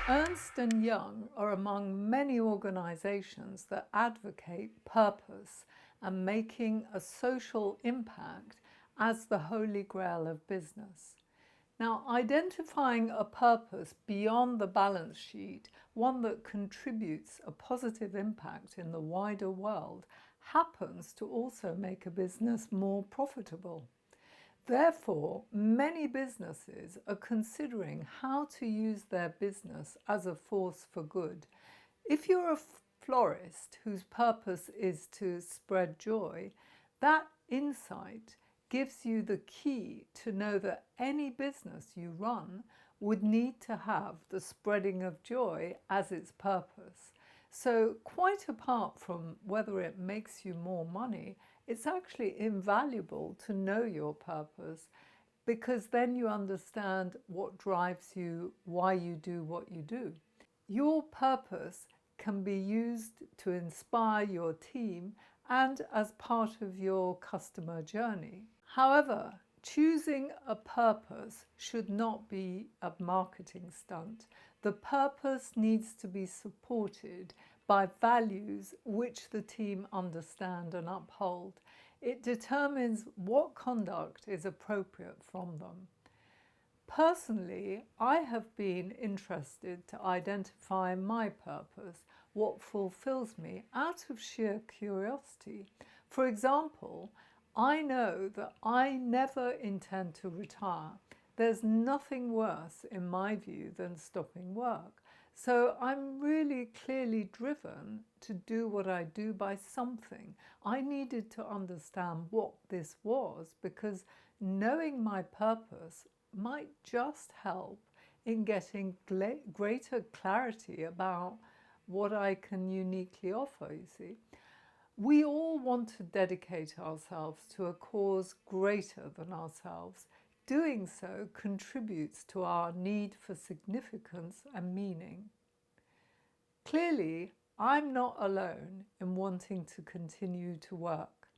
Ernst and Young are among many organizations that advocate purpose and making a social impact as the holy grail of business. Now, identifying a purpose beyond the balance sheet, one that contributes a positive impact in the wider world, happens to also make a business more profitable. Therefore, many businesses are considering how to use their business as a force for good. If you're a florist whose purpose is to spread joy, that insight gives you the key to know that any business you run would need to have the spreading of joy as its purpose. So, quite apart from whether it makes you more money, it's actually invaluable to know your purpose, because then you understand what drives you, why you do what you do. Your purpose can be used to inspire your team and as part of your customer journey. However, choosing a purpose should not be a marketing stunt. The purpose needs to be supported by values which the team understand and uphold. It determines what conduct is appropriate from them. Personally, I have been interested to identify my purpose, what fulfills me, out of sheer curiosity. For example, I know that I never intend to retire. There's nothing worse, in my view, than stopping work. So I'm really clearly driven to do what I do by something. I needed to understand what this was, because knowing my purpose might just help in getting greater clarity about what I can uniquely offer, you see. We all want to dedicate ourselves to a cause greater than ourselves. Doing so contributes to our need for significance and meaning. Clearly, I'm not alone in wanting to continue to work.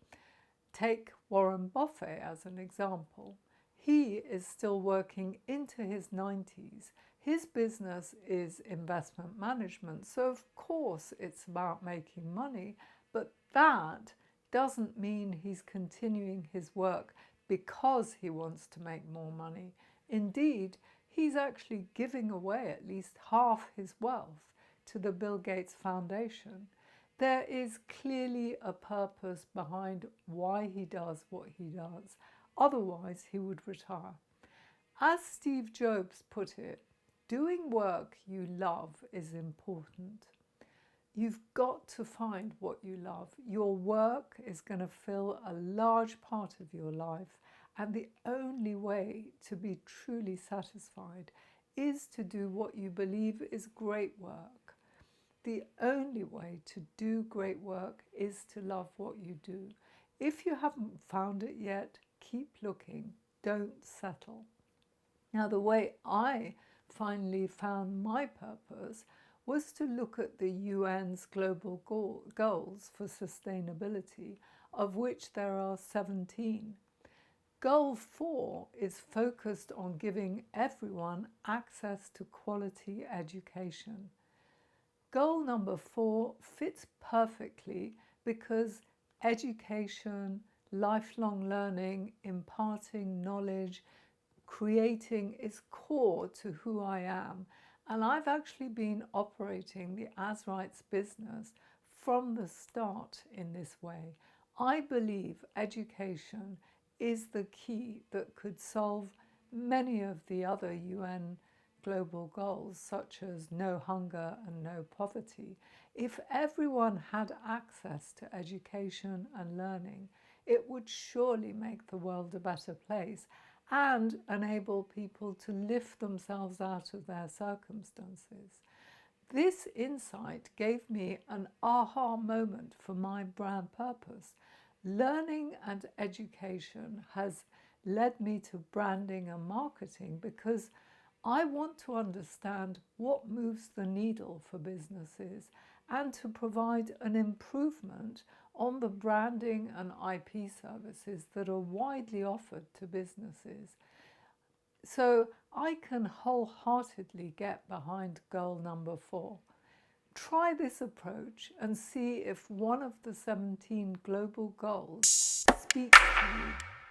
Take Warren Buffett as an example. He is still working into his 90s. His business is investment management, so of course it's about making money, but that doesn't mean he's continuing his work because he wants to make more money. Indeed, he's actually giving away at least half his wealth to the Bill Gates Foundation. There is clearly a purpose behind why he does what he does. Otherwise, he would retire. As Steve Jobs put it, doing work you love is important. You've got to find what you love. Your work is going to fill a large part of your life, and the only way to be truly satisfied is to do what you believe is great work. The only way to do great work is to love what you do. If you haven't found it yet, keep looking. Don't settle. Now, the way I finally found my purpose was to look at the UN's global goals for sustainability, of which there are 17. Goal 4 is focused on giving everyone access to quality education. Goal number 4 fits perfectly because education, lifelong learning, imparting knowledge, creating is core to who I am. And I've actually been operating the As Rights business from the start in this way. I believe education is the key that could solve many of the other UN global goals, such as no hunger and no poverty. If everyone had access to education and learning, it would surely make the world a better place and enable people to lift themselves out of their circumstances. This insight gave me an aha moment for my brand purpose. Learning and education has led me to branding and marketing because I want to understand what moves the needle for businesses and to provide an improvement on the branding and IP services that are widely offered to businesses. So I can wholeheartedly get behind goal number 4. Try this approach and see if one of the 17 global goals speaks to you.